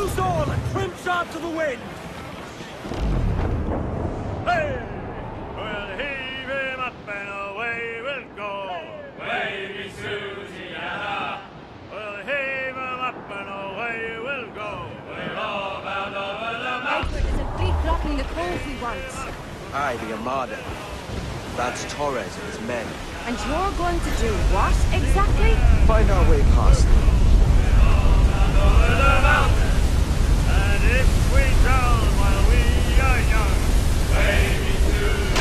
Loose all and trim sharp to the wind! Hey! We'll heave him up and away we'll go. Wavy Susiana. We'll heave him up and away we'll go. We're all bound over the mountain. Edward, there's a fleet blocking the cove we want. Aye, the Armada. That's Torres and his men. And you're going to do what, exactly? Find our way past them. Over the mountain. And if we drown while we are young, wavy Susiana.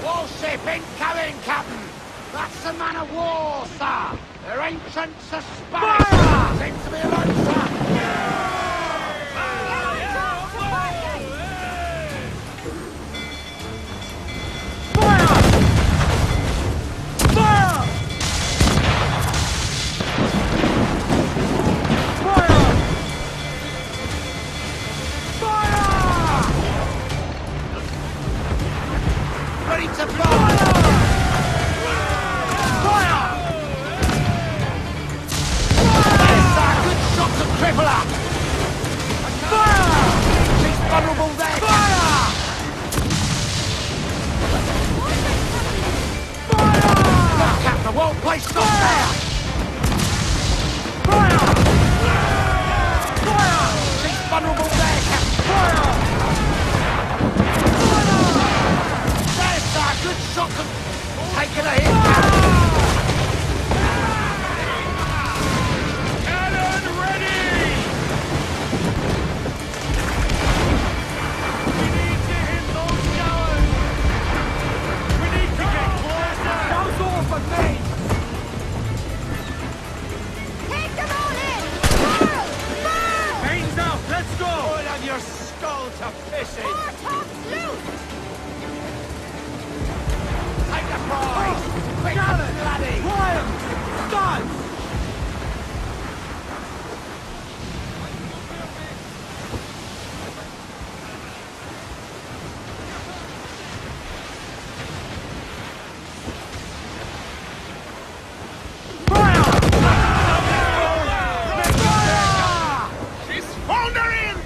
Warship incoming, Captain! That's a man of war, sir! Their ancients are Spanish! Seems to be a lot, sir! Ready to blow! Fire! There's a good shot to cripple her! Fire! She's vulnerable there! Fire! Fire! Look, Captain, well placed up there! Fire! Fire! She's vulnerable there, Captain! Fire! Good shot to... Taking a hit, Captain! Cannon ready! We need to hit those towers! We need to get closer! Now's all for me! Take them all in! Fire! Fire! Veins out, let's go! Oil on your skull to pieces! Four tops loose! Take the prize! Quick, Gallon! bloody! Quiet! Stuns! She's foundering!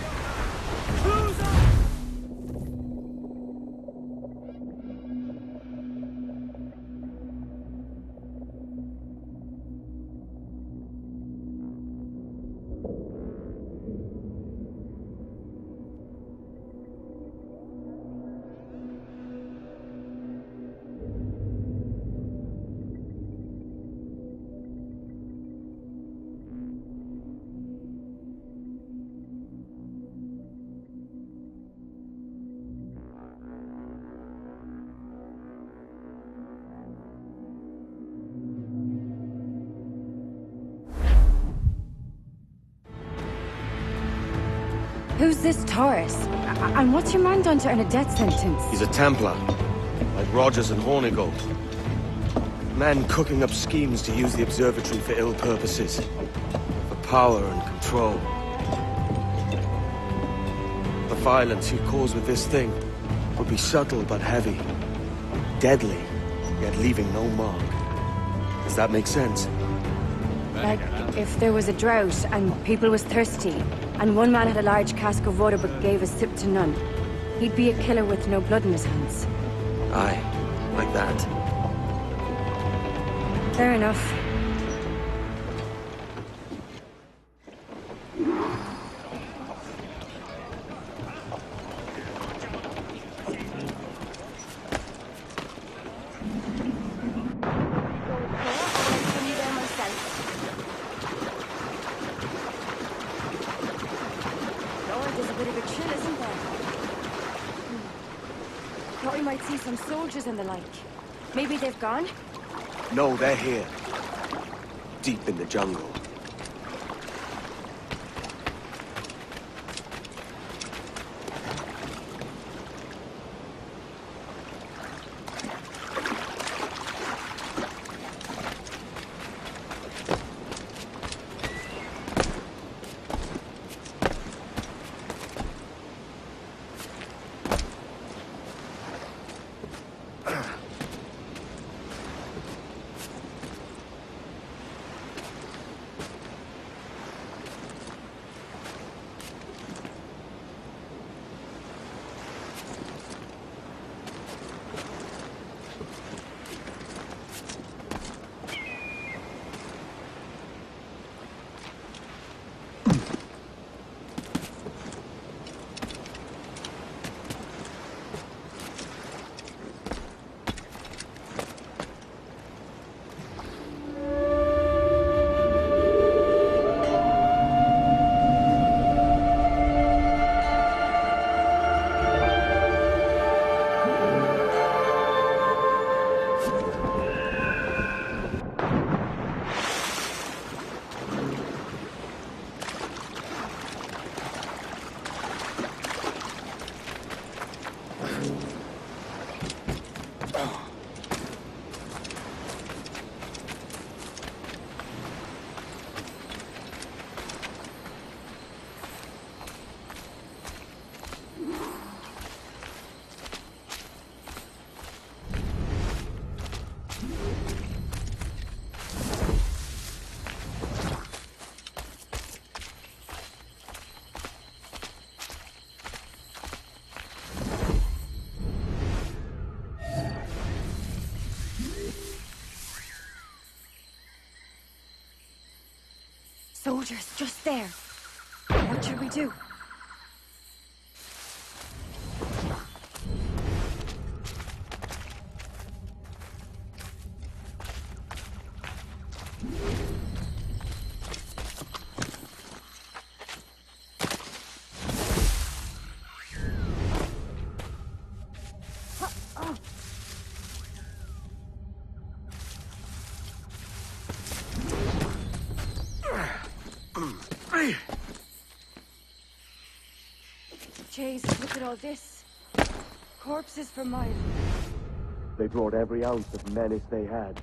Who's this Taurus? And what's your man done to earn a death sentence? He's a Templar, like Rogers and Hornigold. Men cooking up schemes to use the observatory for ill purposes. For power and control. The violence he'd cause with this thing would be subtle but heavy. Deadly, yet leaving no mark. Does that make sense? Like, if there was a drought and people was thirsty, and one man had a large cask of water but gave a sip to none, he'd be a killer with no blood in his hands. Aye, like that. Fair enough. Thought we might see some soldiers and the like. Maybe they've gone? No, they're here. Deep in the jungle. Soldiers, just there. What should we do? Chase, look at all this. Corpses for miles. They brought every ounce of menace they had.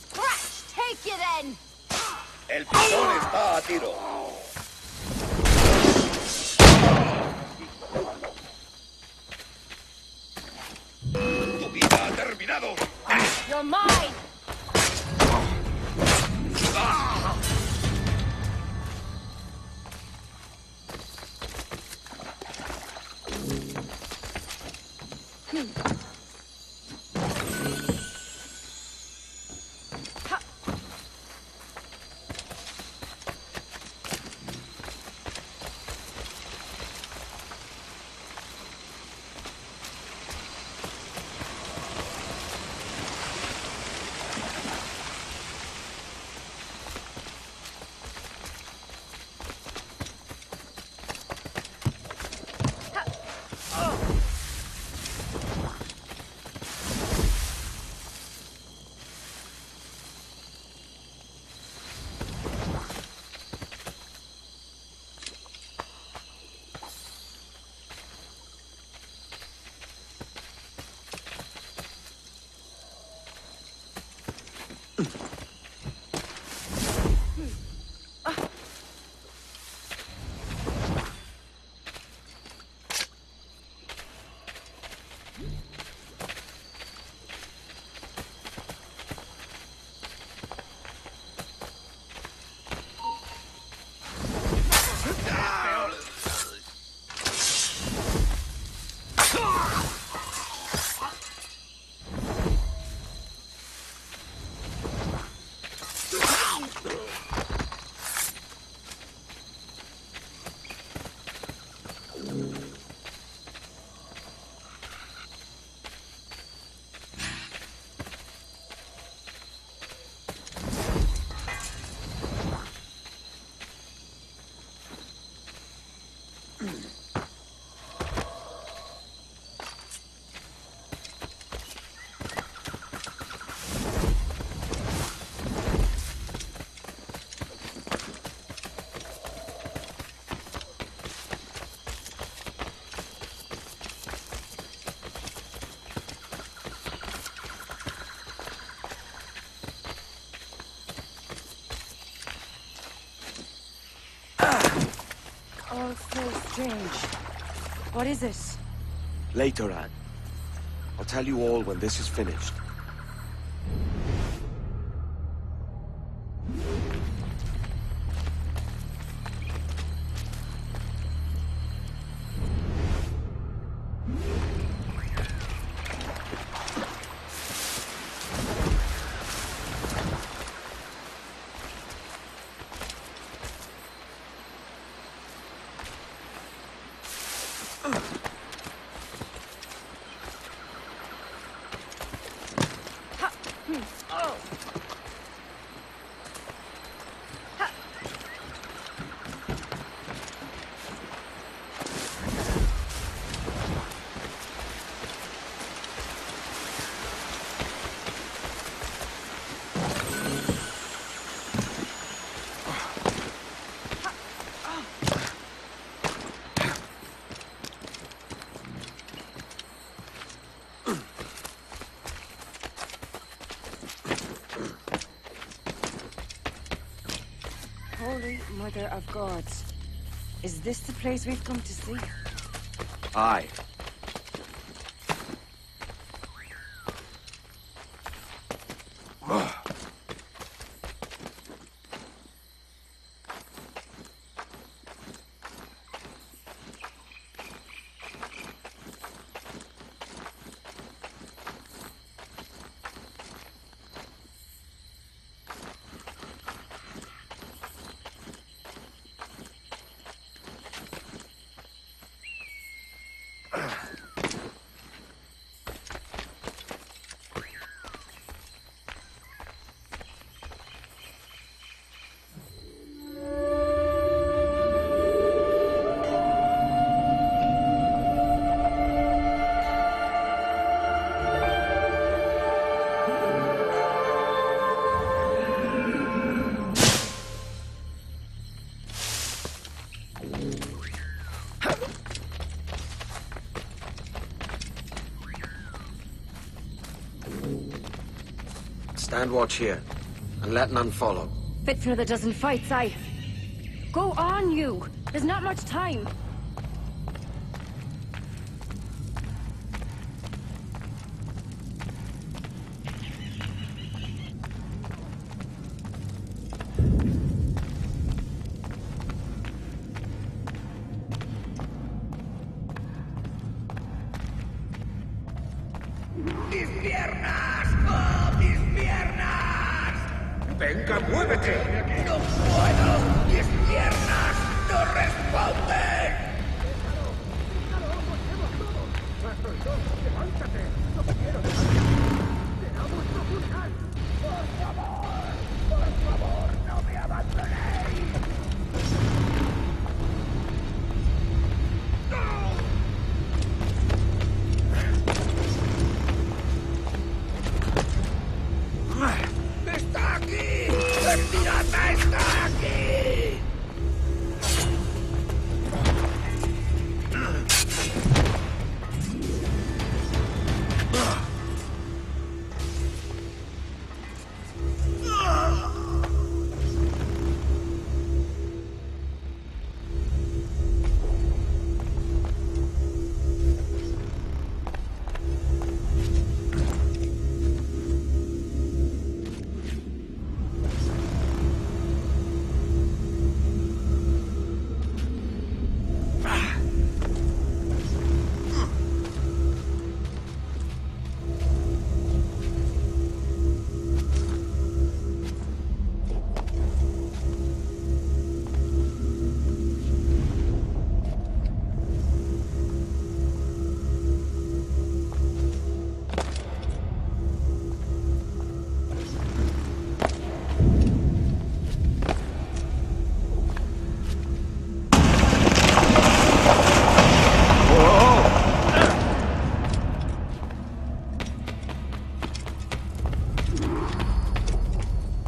Scratch! Take you then! El pitón está a tiro. Tu vida ha terminado. You're mine! All so strange. What is this? Later, Anne. I'll tell you all when this is finished. Holy Mother of Gods. Is this the place we've come to see? Aye. Stand watch here, and let none follow. Fit for another dozen fights, aye. Go on, you! There's not much time. ¡Mis piernas! ¡Oh, mis piernas! ¡Venga, muévete! ¡No puedo! ¡Mis piernas no responden! ¡Está aquí! ¡El pirata está aquí!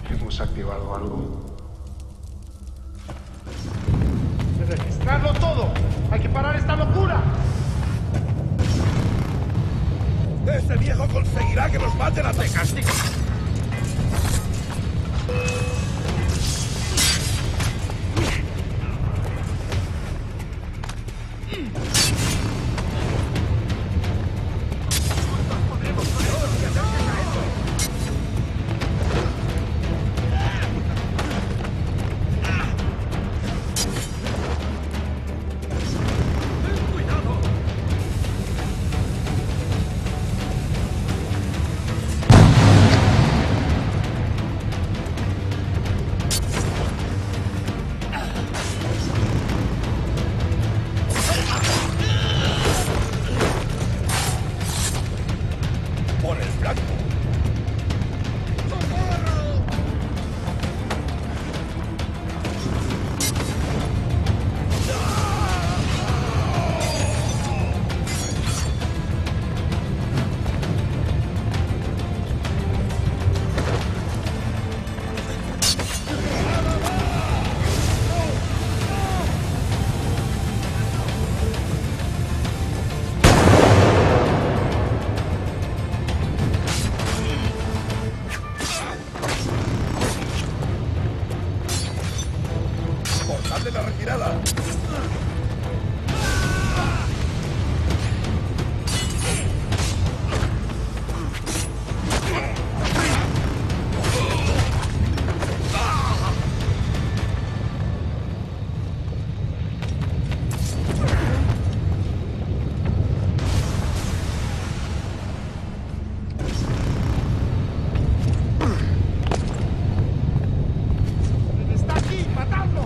Hemos activado algo. ¡Registrarlo todo! ¡Hay que parar esta locura! ¡Ese viejo conseguirá que nos maten a secas! ¡Por el blanco! ¡Cortadle la retirada! ¡Está aquí! ¡Matadlo!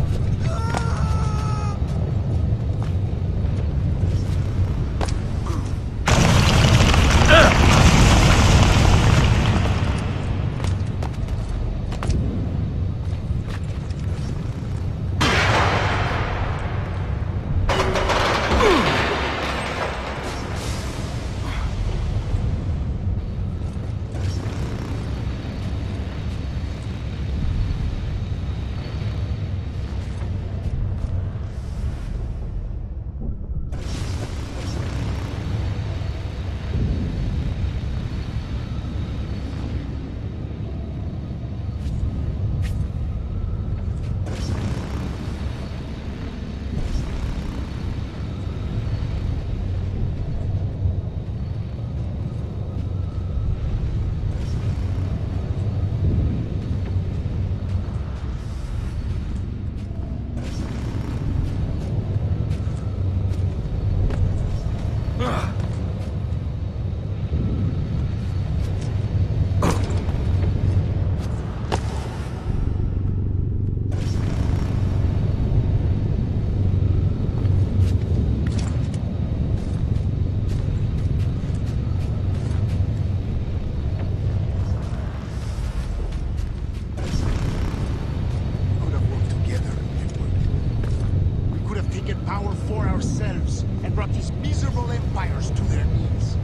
for ourselves and brought these miserable empires to their knees.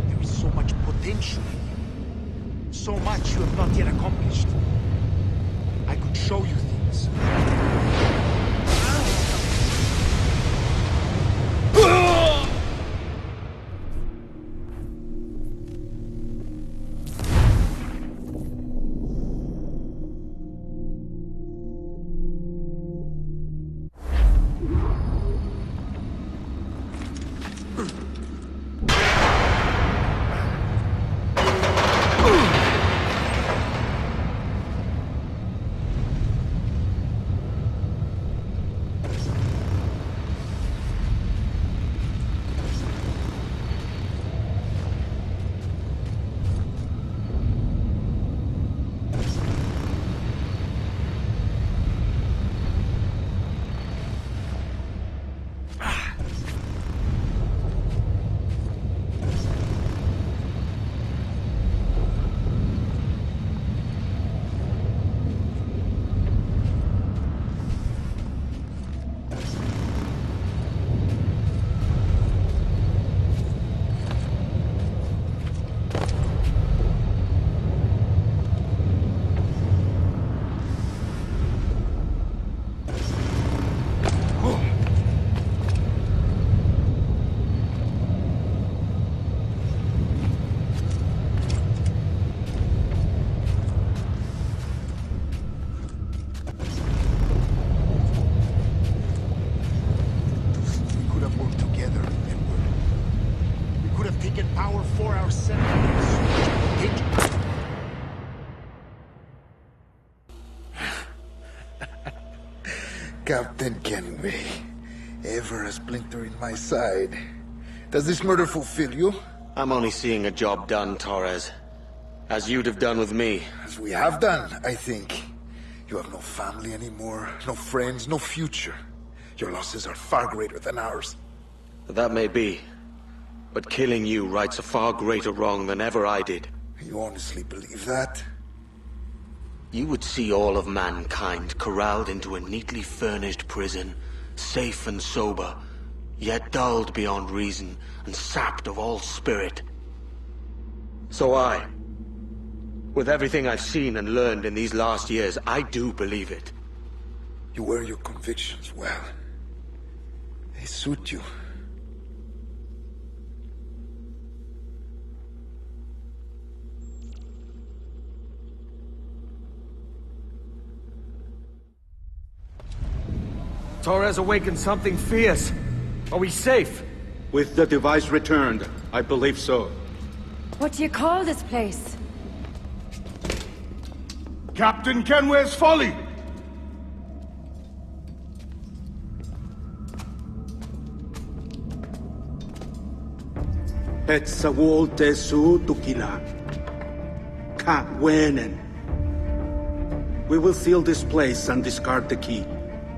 There is so much potential in you. So much you have not yet accomplished. I could show you things. Power for ourselves. Captain Kenway, ever a splinter in my side. Does this murder fulfill you? I'm only seeing a job done, Torres. As you'd have done with me. As we have done, I think. You have no family anymore, no friends, no future. Your losses are far greater than ours. That may be. But killing you rights a far greater wrong than ever I did. You honestly believe that? You would see all of mankind corralled into a neatly furnished prison, safe and sober, yet dulled beyond reason and sapped of all spirit. So with everything I've seen and learned in these last years, I do believe it. You wear your convictions well. They suit you. Torres awakened something fierce. Are we safe? With the device returned, I believe so. What do you call this place? Captain Kenway's Folly! Etsawol tesu tukila. Ka wenen. We will seal this place and discard the key.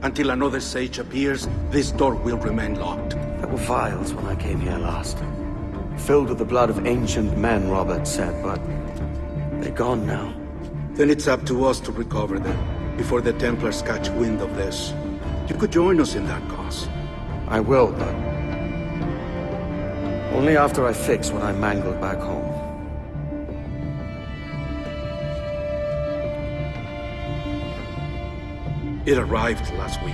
Until another sage appears, this door will remain locked. There were vials when I came here last. Filled with the blood of ancient men, Robert said, but they're gone now. Then it's up to us to recover them, before the Templars catch wind of this. You could join us in that cause. I will, but only after I fix what I mangled back home. It arrived last week.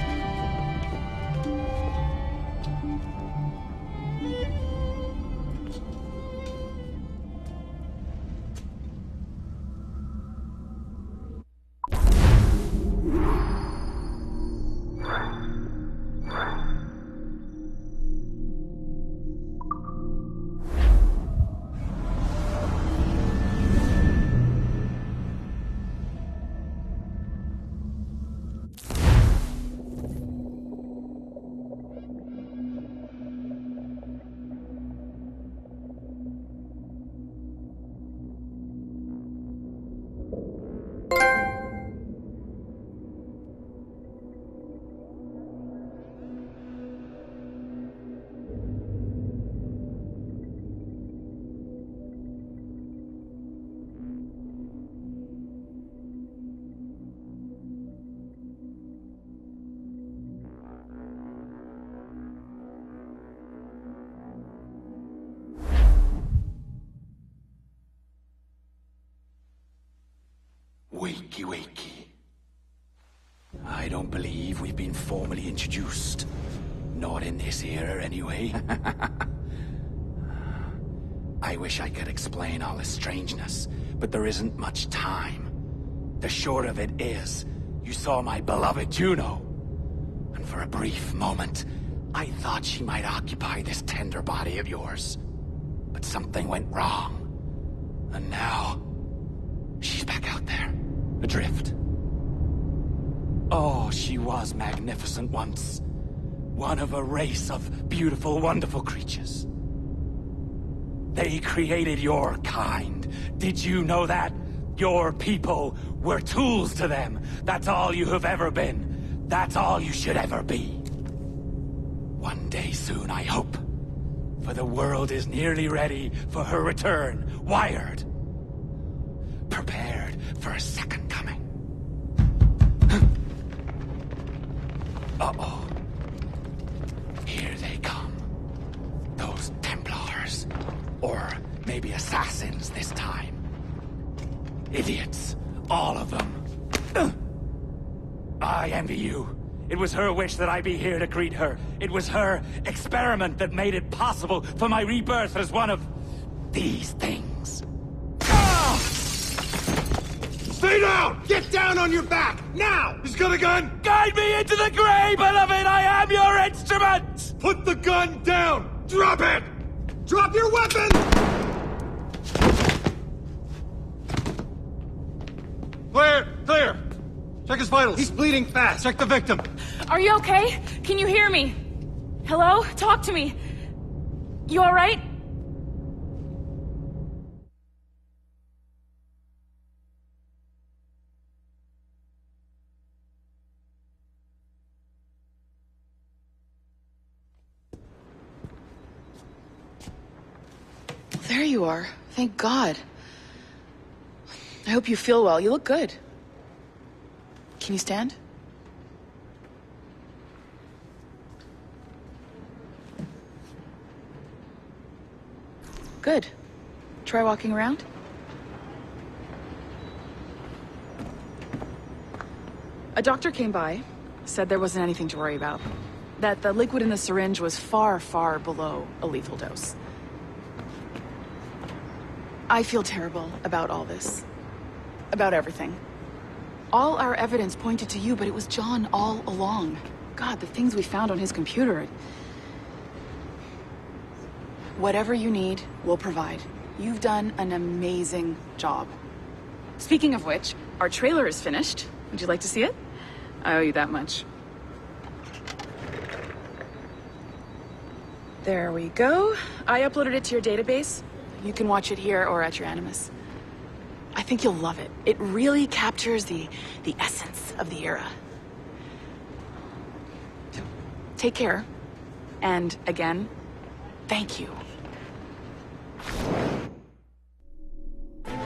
Wakey, wakey. I don't believe we've been formally introduced. Not in this era, anyway. I wish I could explain all this strangeness, but there isn't much time. The short of it is, you saw my beloved Juno. And for a brief moment, I thought she might occupy this tender body of yours. But something went wrong. And now, she's back out there, adrift. Oh, she was magnificent once. One of a race of beautiful, wonderful creatures. They created your kind. Did you know that? Your people were tools to them. That's all you have ever been. That's all you should ever be. One day soon, I hope. For the world is nearly ready for her return. Wired. Prepared for a second coming. Uh-oh. Here they come. Those Templars. Or maybe assassins this time. Idiots. All of them. I envy you. It was her wish that I be here to greet her. It was her experiment that made it possible for my rebirth as one of these things. Ah! Stay down! Get down on your back! Now! He's got a gun! Guide me into the grave, beloved! I am your instrument! Put the gun down! Drop it! Drop your weapon! Clear! Clear! Check his vitals. He's bleeding fast. Check the victim. Are you okay? Can you hear me? Hello? Talk to me. You alright? There you are. Thank God. I hope you feel well. You look good. Can you stand? Good. Try walking around. A doctor came by, said there wasn't anything to worry about. That the liquid in the syringe was far, far below a lethal dose. I feel terrible about all this. About everything. All our evidence pointed to you, but it was John all along. God, the things we found on his computer. Whatever you need, we'll provide. You've done an amazing job. Speaking of which, our trailer is finished. Would you like to see it? I owe you that much. There we go. I uploaded it to your database. You can watch it here or at your Animus. I think you'll love it. It really captures the essence of the era. Take care. And again, thank you.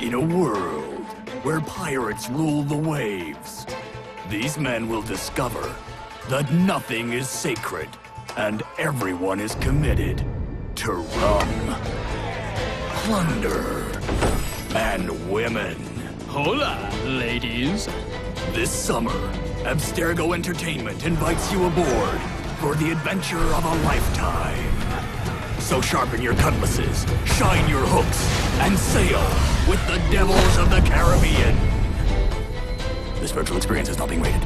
In a world where pirates rule the waves, these men will discover that nothing is sacred and everyone is committed to rum, plunder, and women. Hola, ladies. This summer, Abstergo Entertainment invites you aboard for the adventure of a lifetime. So sharpen your cutlasses, shine your hooks, and sail with the devils of the Caribbean. This virtual experience is not being rated.